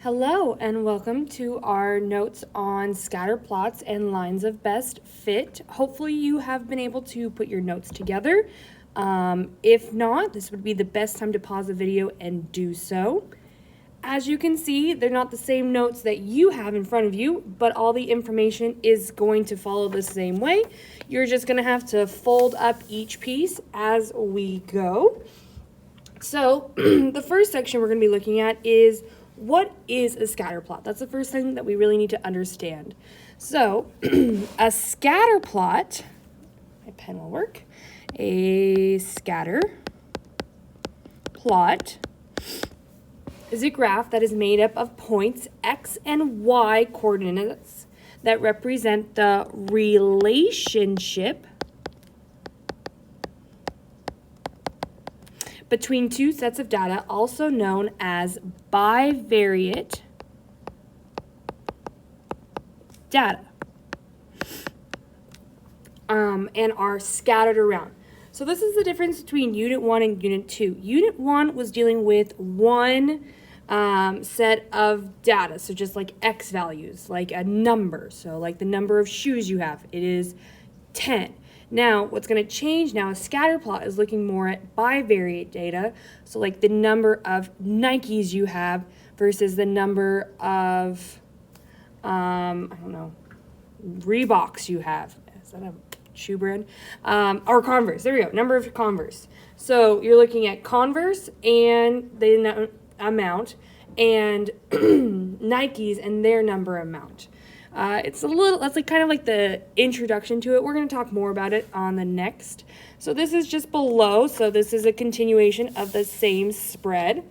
Hello and welcome to our notes on scatter plots and lines of best fit. Hopefully you have been able to put your notes together. If not, this would be the best time to pause the video and do so. As you can see, they're not the same notes that you have in front of you, but all the information is going to follow the same way. You're just going to have to fold up each piece as we go. So the first section we're going to be looking at is what is a scatter plot? That's the first thing that we really need to understand. So a scatter plot, my pen will work, a scatter plot is a graph that is made up of points x and y coordinates that represent the relationship between two sets of data, also known as bivariate data, and are scattered around. So this is the difference between Unit 1 and Unit 2. Unit 1 was dealing with one set of data, so just like x values, like a number. So like the number of shoes you have, it is 10. Now, what's going to change now, a scatter plot is looking more at bivariate data, so like the number of Nikes you have versus the number of, I don't know, Reeboks you have. Is that a shoe brand? Or Converse, there we go, number of Converse. So you're looking at Converse and the amount, and Nikes and their number amount. It's a little, that's like kind of like the introduction to it. We're going to talk more about it on the next. So this is just below. So this is a continuation of the same spread.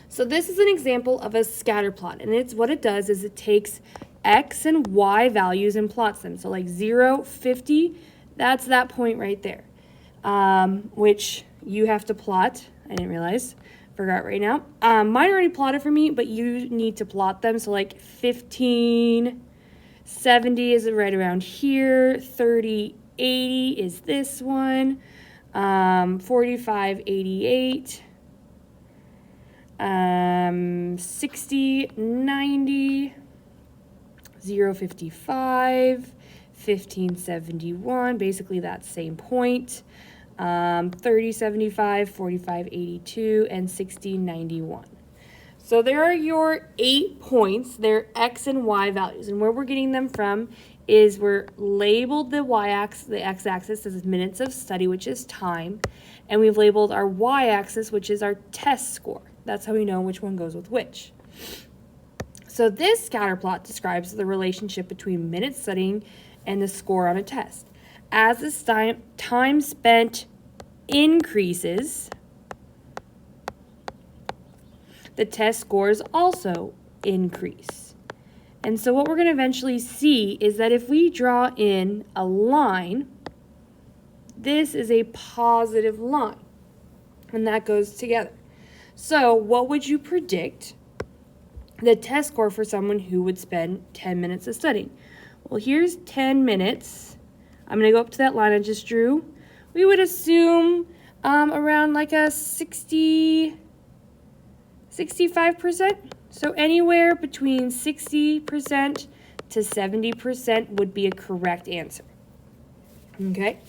So this is an example of a scatter plot. And it's what it does is it takes x and y values and plots them. So like 0, 50, that's that point right there, which you have to plot. I didn't realize. Forgot right now. Mine already plotted for me, but you need to plot them. So like 15, 70 is right around here. 30, 80 is this one. 45, 88. 60, 90. 0, 55. 15, 71. Basically that same point. 30, 75, 45, 82, and 60, 91. So there are your 8 points. They're x and y values. And where we're getting them from is we're labeled the y-axis, the x-axis as minutes of study, which is time. And we've labeled our y-axis, which is our test score. That's how we know which one goes with which. So this scatter plot describes the relationship between minutes studying and the score on a test. As the time spent increases, the test scores also increase. And so what we're going to eventually see is that if we draw in a line, this is a positive line, and that goes together. So what would you predict the test score for someone who would spend 10 minutes of studying? Well, here's 10 minutes. I'm going to go up to that line I just drew. We would assume around like a 65%. So anywhere between 60% to 70% would be a correct answer. Okay?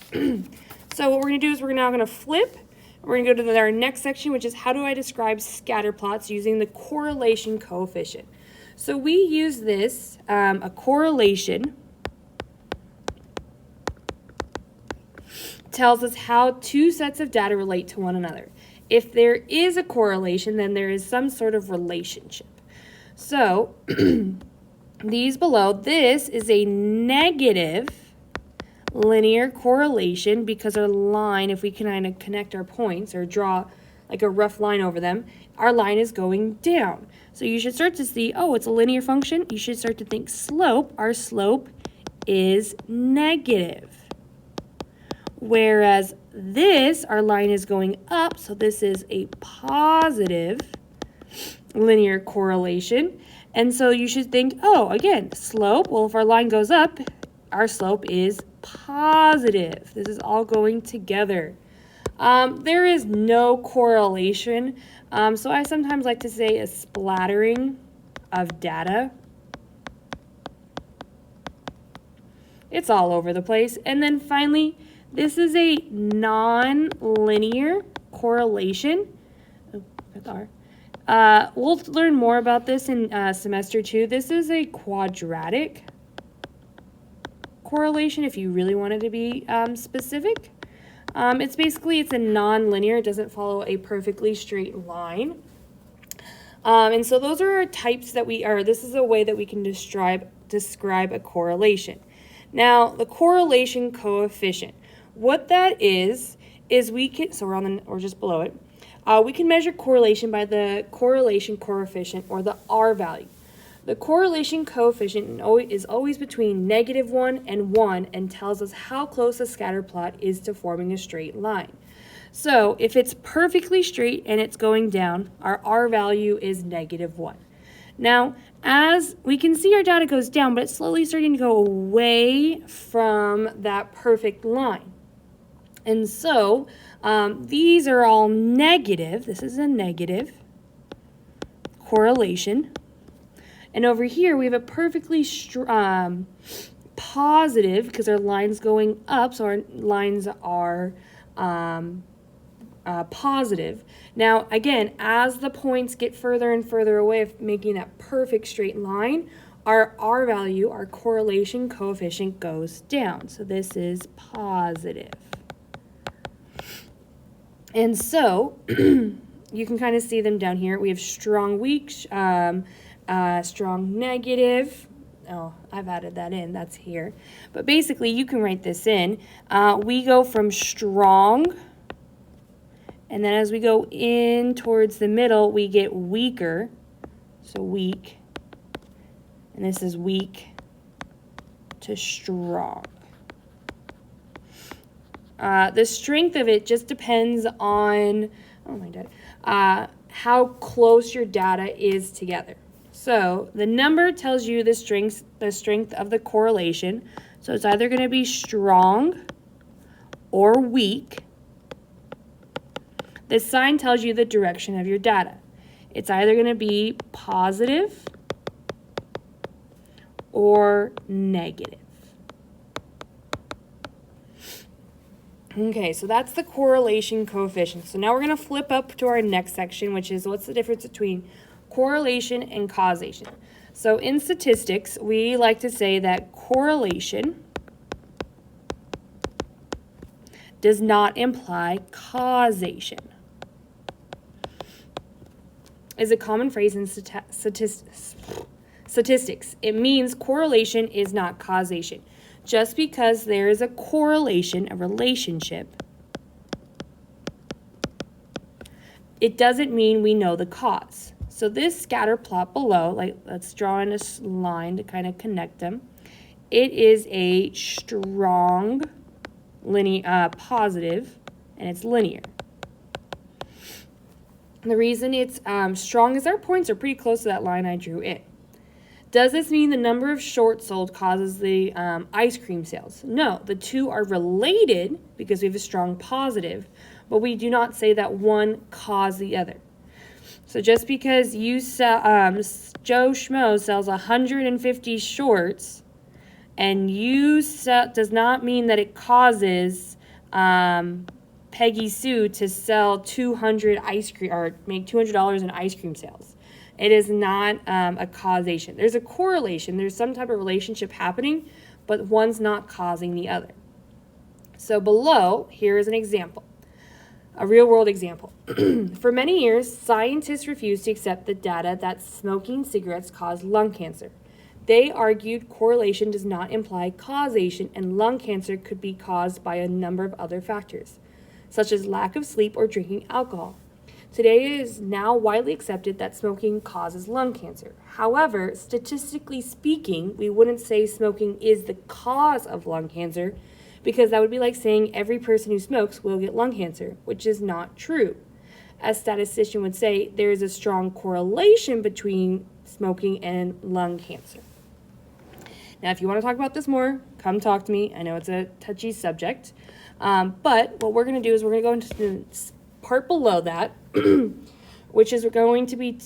So what we're going to do is we're now going to flip. We're going to go to our next section, which is how do I describe scatter plots using the correlation coefficient. So we use this, a correlation tells us how two sets of data relate to one another. If there is a correlation, then there is some sort of relationship. So these below, this is a negative linear correlation because our line, if we can kind of connect our points or draw like a rough line over them, our line is going down. So you should start to see, oh, it's a linear function. You should start to think slope. Our slope is negative. Whereas this, our line is going up, so this is a positive linear correlation. And so you should think, oh, again, slope, well, if our line goes up, our slope is positive. This is all going together. There is no correlation, so I sometimes like to say a splattering of data. It's all over the place. And then finally, this is a non-linear correlation. Oh, got the R. We'll learn more about this in semester 2. This is a quadratic correlation if you really wanted to be specific. It's a non-linear. It doesn't follow a perfectly straight line. And so those are our types that this is a way that we can describe a correlation. Now, the correlation coefficient. What that is we're just below it. We can measure correlation by the correlation coefficient, or the R value. The correlation coefficient is always between -1 and 1 and tells us how close a scatter plot is to forming a straight line. So if it's perfectly straight and it's going down, our R value is -1. Now, as we can see, our data goes down, but it's slowly starting to go away from that perfect line. And so these are all negative. This is a negative correlation. And over here, we have a perfectly positive, because our line's going up, so our lines are positive. Now, again, as the points get further and further away of making that perfect straight line, our R value, our correlation coefficient, goes down. So this is positive. And so you can kind of see them down here. We have strong, weak, strong, negative. Oh, I've added that in. That's here. But basically, you can write this in. We go from strong, and then as we go in towards the middle, we get weaker. So weak. And this is weak to strong. The strength of it just depends on, oh my God, how close your data is together. So the number tells you the strength of the correlation. So it's either going to be strong or weak. This sign tells you the direction of your data. It's either going to be positive or negative. Okay, so that's the correlation coefficient. So now we're going to flip up to our next section, which is what's the difference between correlation and causation. So in statistics, we like to say that correlation does not imply causation. Is a common phrase in statistics. It means correlation is not causation. Just because there is a correlation, a relationship, it doesn't mean we know the cause. So this scatter plot below, let's draw in a line to kind of connect them. It is a strong positive, and it's linear. And the reason it's strong is our points are pretty close to that line I drew in. Does this mean the number of shorts sold causes the ice cream sales? No, the two are related because we have a strong positive, but we do not say that one caused the other. So just because you sell, Joe Schmo sells 150 shorts, and you sell, does not mean that it causes Peggy Sue to sell 200 ice cream or make $200 in ice cream sales. It is not a causation. There's a correlation. There's some type of relationship happening, but one's not causing the other. So below, here is an example, a real-world example. For many years, scientists refused to accept the data that smoking cigarettes caused lung cancer. They argued correlation does not imply causation, and lung cancer could be caused by a number of other factors, such as lack of sleep or drinking alcohol. Today, it is now widely accepted that smoking causes lung cancer. However, statistically speaking, we wouldn't say smoking is the cause of lung cancer, because that would be like saying every person who smokes will get lung cancer, which is not true. As statistician would say, there is a strong correlation between smoking and lung cancer. Now, if you want to talk about this more, come talk to me. I know it's a touchy subject, but what we're going to do is we're going to go into the part below that. which is going to be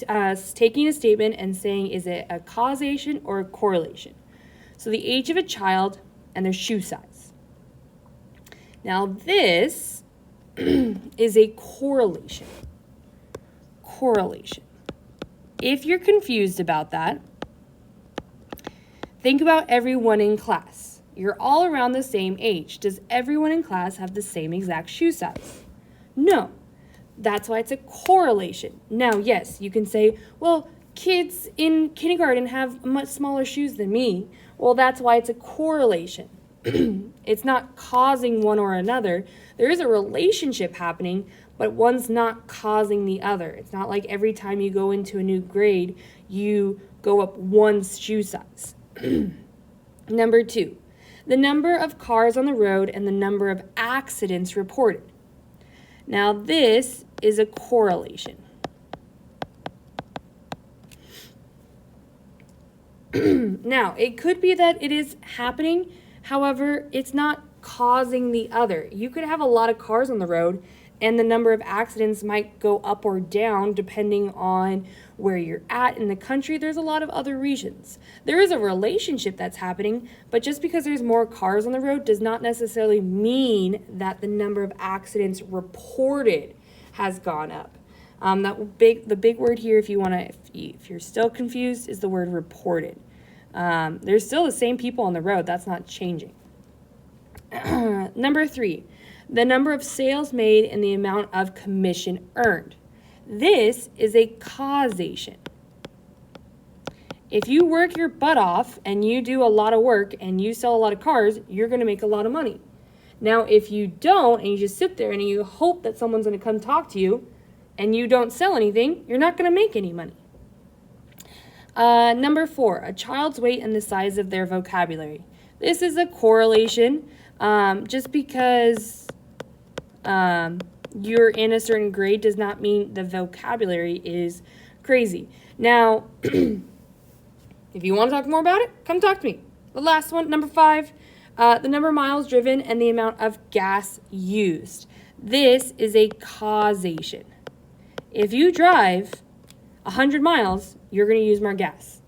taking a statement and saying, is it a causation or a correlation? So the age of a child and their shoe size. Now this is a correlation. Correlation. If you're confused about that, think about everyone in class. You're all around the same age. Does everyone in class have the same exact shoe size? No. That's why it's a correlation. Now, yes, you can say, well, kids in kindergarten have much smaller shoes than me. Well, that's why it's a correlation. It's not causing one or another. There is a relationship happening, but one's not causing the other. It's not like every time you go into a new grade, you go up one shoe size. Number 2, the number of cars on the road and the number of accidents reported. Now, this is a correlation. Now, it could be that it is happening, however, it's not causing the other. You could have a lot of cars on the road, and the number of accidents might go up or down depending on where you're at in the country. There's a lot of other reasons. There is a relationship that's happening, but just because there's more cars on the road does not necessarily mean that the number of accidents reported has gone up. The big word here, if you're still confused, is the word reported. There's still the same people on the road. That's not changing. Number 3, the number of sales made and the amount of commission earned. This is a causation. If you work your butt off and you do a lot of work and you sell a lot of cars, you're going to make a lot of money. Now, if you don't and you just sit there and you hope that someone's going to come talk to you and you don't sell anything, you're not going to make any money. Number 4, a child's weight and the size of their vocabulary. This is a correlation. Just because you're in a certain grade does not mean the vocabulary is crazy. Now, if you want to talk more about it, come talk to me. The last one, number 5, the number of miles driven and the amount of gas used. This is a causation. If you drive 100 miles, you're going to use more gas.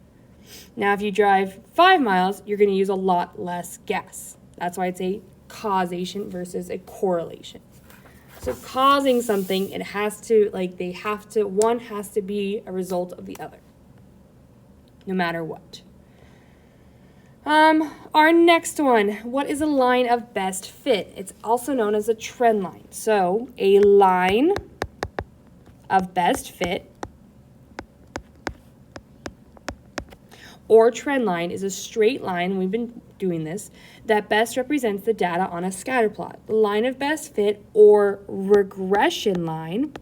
Now, if you drive 5 miles, you're going to use a lot less gas. That's why it's a causation versus a correlation. So causing something, one has to be a result of the other, no matter what. Our next one, what is a line of best fit? It's also known as a trend line. So a line of best fit or trend line is a straight line, we've been doing this, that best represents the data on a scatter plot. The line of best fit or regression line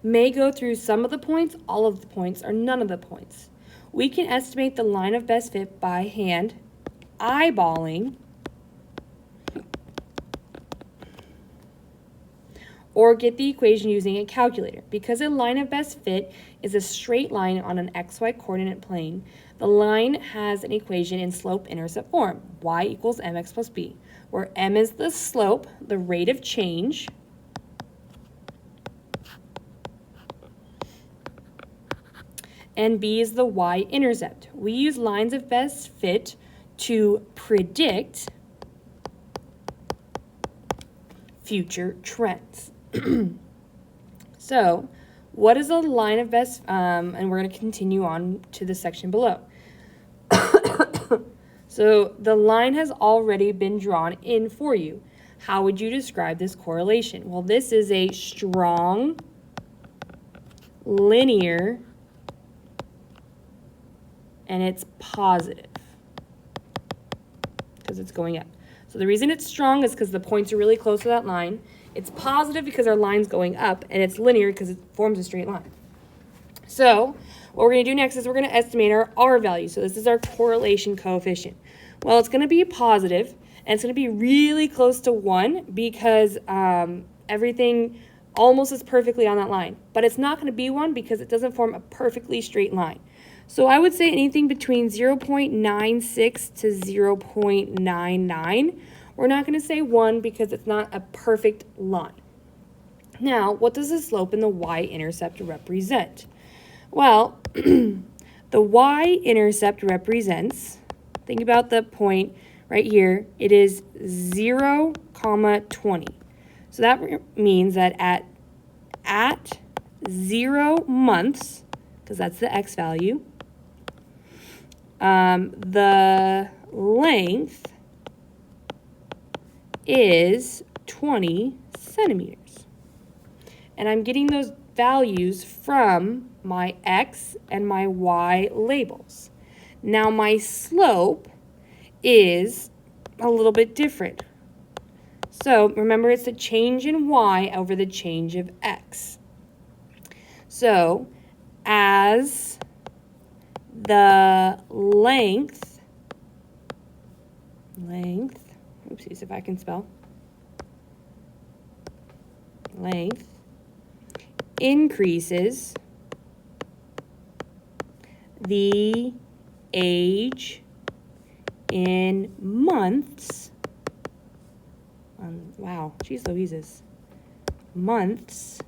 may go through some of the points, all of the points, or none of the points. We can estimate the line of best fit by hand, eyeballing, or get the equation using a calculator. Because a line of best fit is a straight line on an xy coordinate plane, the line has an equation in slope-intercept form, y equals mx plus b, where m is the slope, the rate of change, and b is the y-intercept. We use lines of best fit to predict future trends. So, what is a line of best, and we're going to continue on to the section below. So, the line has already been drawn in for you. How would you describe this correlation? Well, this is a strong, linear, and it's positive because it's going up. So the reason it's strong is because the points are really close to that line. It's positive because our line's going up, and it's linear because it forms a straight line. So what we're going to do next is we're going to estimate our R value. So this is our correlation coefficient. Well, it's going to be positive, and it's going to be really close to 1 because everything almost is perfectly on that line. But it's not going to be 1 because it doesn't form a perfectly straight line. So I would say anything between 0.96 to 0.99, We're not going to say 1 because it's not a perfect line. Now, what does the slope and the y-intercept represent? Well, the y-intercept represents, think about the point right here, it is 0, 20. So that means that at 0 months, because that's the x value, the length is 20 centimeters. And I'm getting those values from my x and my y labels. Now my slope is a little bit different. So remember, it's the change in y over the change of x. So as the length, oopsies if I can spell, length increases, the age in months, wow, geez Louises, months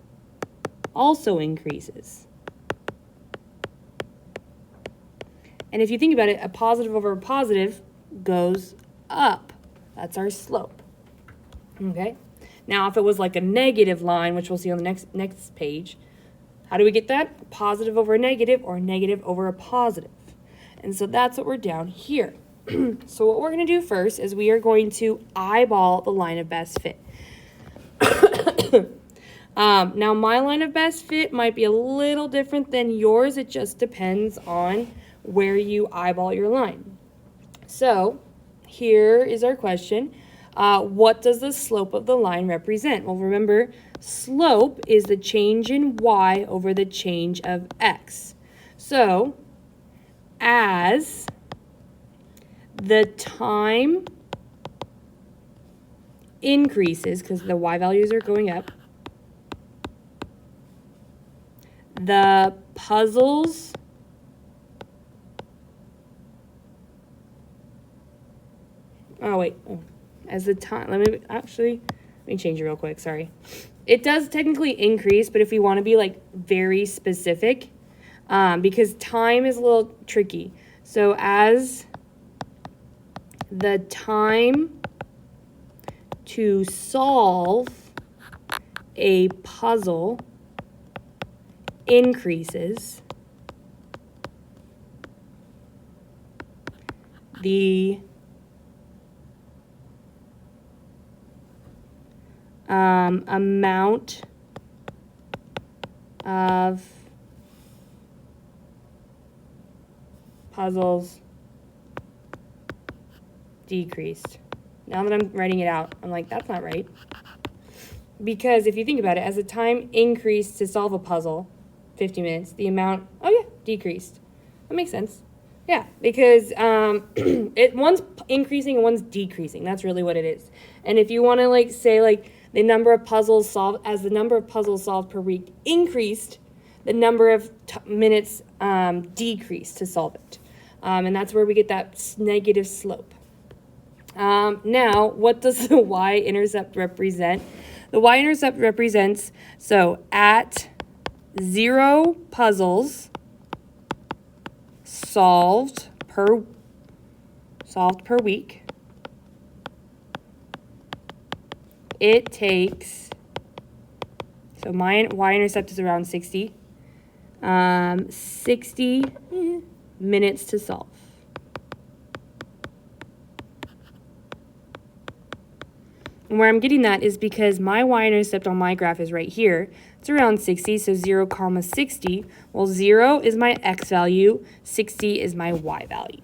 also increases. And if you think about it, a positive over a positive goes up. That's our slope. Okay? Now, if it was like a negative line, which we'll see on the next page, how do we get that? A positive over a negative or a negative over a positive. And so that's what we're down here. So what we're going to do first is we are going to eyeball the line of best fit. Now, my line of best fit might be a little different than yours. It just depends on where you eyeball your line. So here is our question. What does the slope of the line represent? Well, remember, slope is the change in y over the change of x. So as the time increases, because the y values are going up, the puzzles as the time, let me change it real quick, sorry. It does technically increase, but if we want to be like very specific, because time is a little tricky. So as the time to solve a puzzle increases, the amount of puzzles decreased. Now that I'm writing it out, I'm like, that's not right. Because if you think about it, as the time increased to solve a puzzle, 50 minutes, the amount, decreased. That makes sense. Yeah, because one's increasing and one's decreasing. That's really what it is. And if you want to like say like the number of puzzles solved, as the number of puzzles solved per week increased, the number of minutes decreased to solve it. And that's where we get that negative slope. Now, what does the y-intercept represent? The y-intercept represents, so at 0 puzzles solved per week, it takes, so my y-intercept is around 60, 60 minutes to solve. And where I'm getting that is because my y-intercept on my graph is right here. It's around 60, so 0, 60. Well, 0 is my x value, 60 is my y value.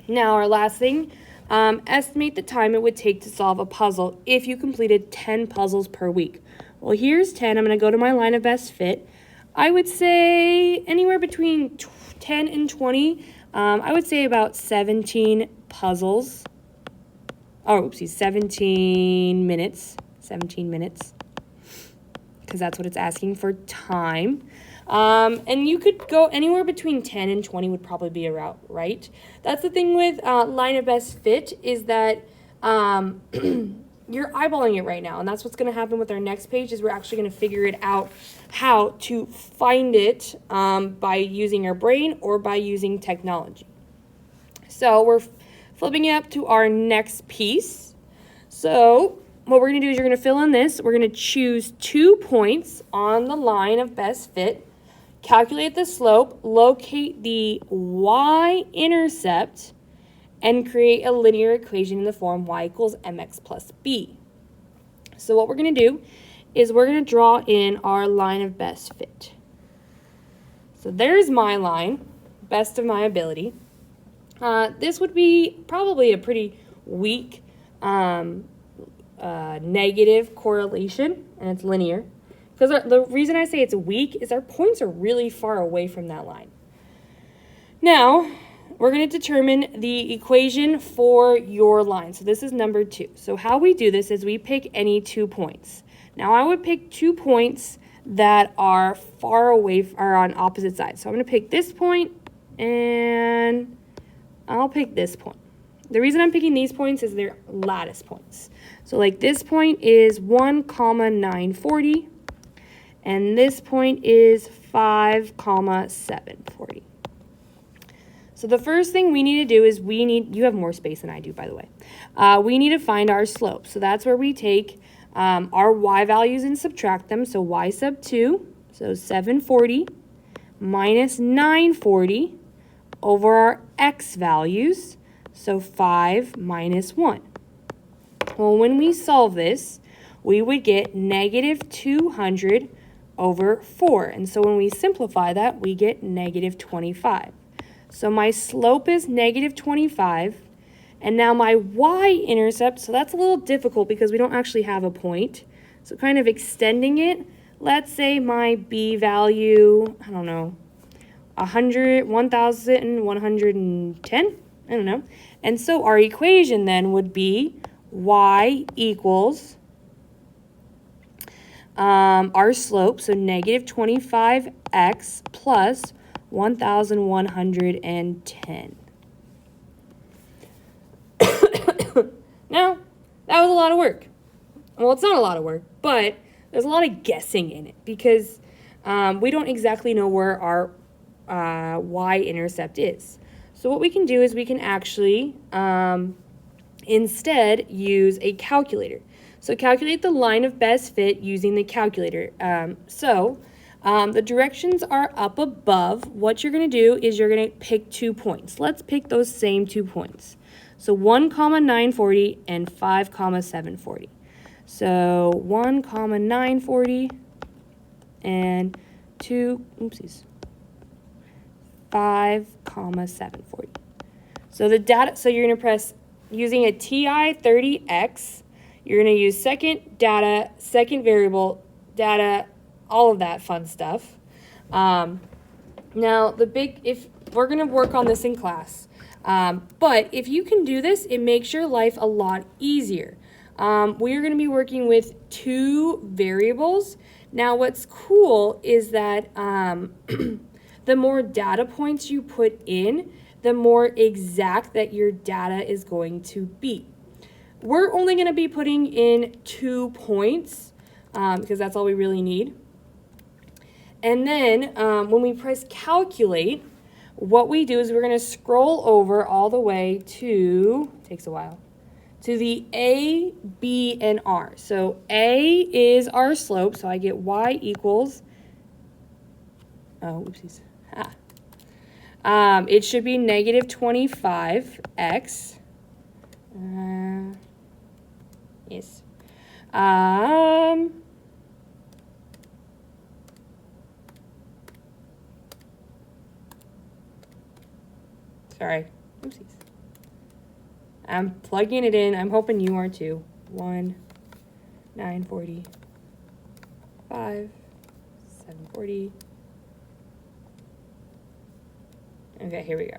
Now, our last thing, estimate the time it would take to solve a puzzle if you completed 10 puzzles per week. Well, here's 10. I'm going to go to my line of best fit. I would say anywhere between 10 and 20. I would say about 17 puzzles. 17 minutes. 17 minutes. Because that's what it's asking for time. And you could go anywhere between 10 and 20 would probably be about right. That's the thing with line of best fit is that you're eyeballing it right now, and that's what's going to happen with our next page is we're actually going to figure it out how to find it by using our brain or by using technology. So we're flipping it up to our next piece. So what we're going to do is you're going to fill in this. We're going to choose 2 points on the line of best fit, calculate the slope, locate the y-intercept, and create a linear equation in the form y equals mx plus b. So what we're going to do is we're going to draw in our line of best fit. So there's my line, best of my ability. This would be probably a pretty weak negative correlation, and it's linear. Because the reason I say it's weak is our points are really far away from that line. Now, we're going to determine the equation for your line. So this is number 2. So how we do this is we pick any 2 points. Now I would pick 2 points that are far away, are on opposite sides. So I'm going to pick this point, and I'll pick this point. The reason I'm picking these points is they're lattice points. So like this point is 1,940, and this point is 5,740. So the first thing we need to do is you have more space than I do, by the way. We need to find our slope. So that's where we take our y values and subtract them. So y sub 2, so 740 minus 940 over our x values, so 5 minus 1. Well, when we solve this, we would get negative 200 over 4. And so when we simplify that, we get negative 25. So my slope is negative 25, and now my y-intercept, so that's a little difficult because we don't actually have a point. So kind of extending it, let's say my b value, I don't know, 1,110, I don't know. And so our equation then would be y equals our slope, so negative 25x plus 1,110. Now, that was a lot of work. Well, it's not a lot of work, but there's a lot of guessing in it because we don't exactly know where our y-intercept is. So what we can do is we can actually instead use a calculator. So calculate the line of best fit using the calculator. The directions are up above. What you're going to do is you're going to pick 2 points. Let's pick those same 2 points. So 1,940 and 5,740. So 1,940 and 5,740. So the data, so you're going to press using a TI-30X. You're going to use second data, second variable data, all of that fun stuff. Now, if we're going to work on this in class, but if you can do this, it makes your life a lot easier. We are going to be working with 2 variables. Now, what's cool is that the more data points you put in, the more exact that your data is going to be. We're only going to be putting in 2 points because that's all we really need. And then when we press calculate, what we do is we're going to scroll over all the way to, takes a while, to the A, B, and R. So A is our slope, so I get y equals, oh, oopsies. It should be negative 25x. Yes. Sorry. Oopsies. I'm plugging it in. I'm hoping you are too. 940. 740. Okay, here we go.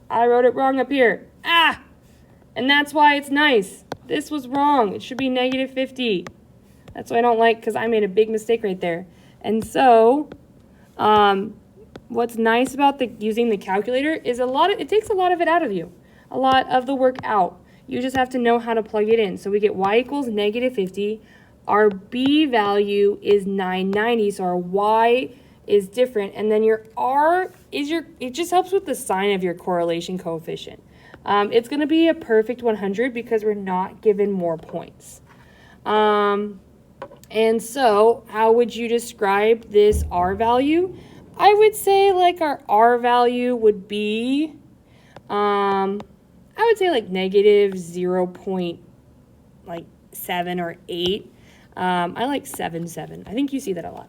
I wrote it wrong up here. Ah! And that's why it's nice. This was wrong. It should be negative 50. That's what I don't like because I made a big mistake right there. And so, what's nice about using the calculator is it takes a lot of it out of you. A lot of the work out. You just have to know how to plug it in. So we get y equals -50. Our b value is 990, so our y is different. And then your r is it just helps with the sign of your correlation coefficient. It's going to be a perfect 100 because we're not given more points. And so how would you describe this r value? I would say like our r value would be, I would say like -0.7 or 8. I like 7. I think you see that a lot.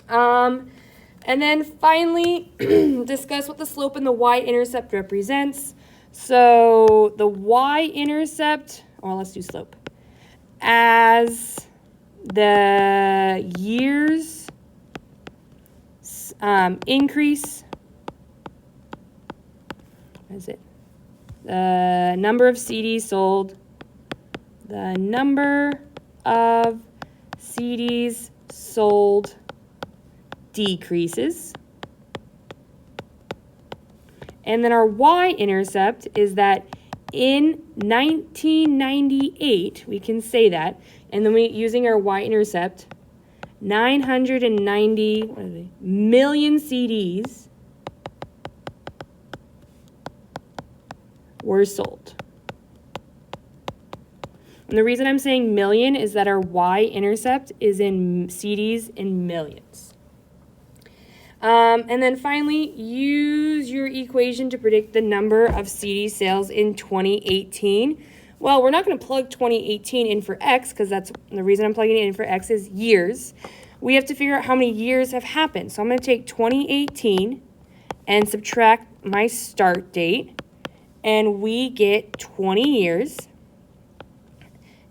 And then finally, discuss what the slope and the y-intercept represents. So the y-intercept, or let's do slope, as the years increase, what is it? The number of CDs sold, the number of CDs sold decreases. And then our y-intercept is that in 1998, we can say that, and then using our y-intercept, 990 million CDs were sold. And the reason I'm saying million is that our y-intercept is in CDs in millions. And then finally, use your equation to predict the number of CD sales in 2018. Well, we're not going to plug 2018 in for X because that's the reason I'm plugging it in for X is years. We have to figure out how many years have happened. So I'm going to take 2018 and subtract my start date, and we get 20 years.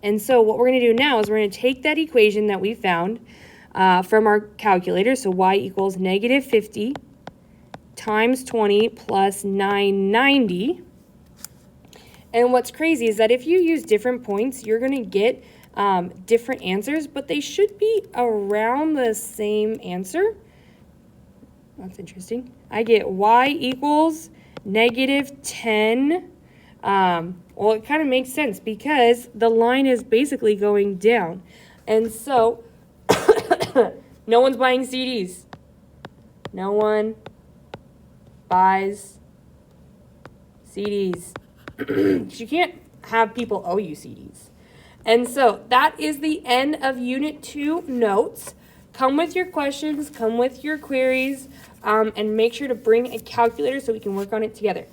And so what we're going to do now is we're going to take that equation that we found from our calculator, so y equals -50 times 20 plus 990. And what's crazy is that if you use different points, you're going to get different answers, but they should be around the same answer. That's interesting. I get y equals -10. Well, it kind of makes sense because the line is basically going down. And so no one's buying CDs. No one buys CDs. You can't have people owe you CDs. And so that is the end of Unit 2 notes. Come with your questions, come with your queries, and make sure to bring a calculator so we can work on it together.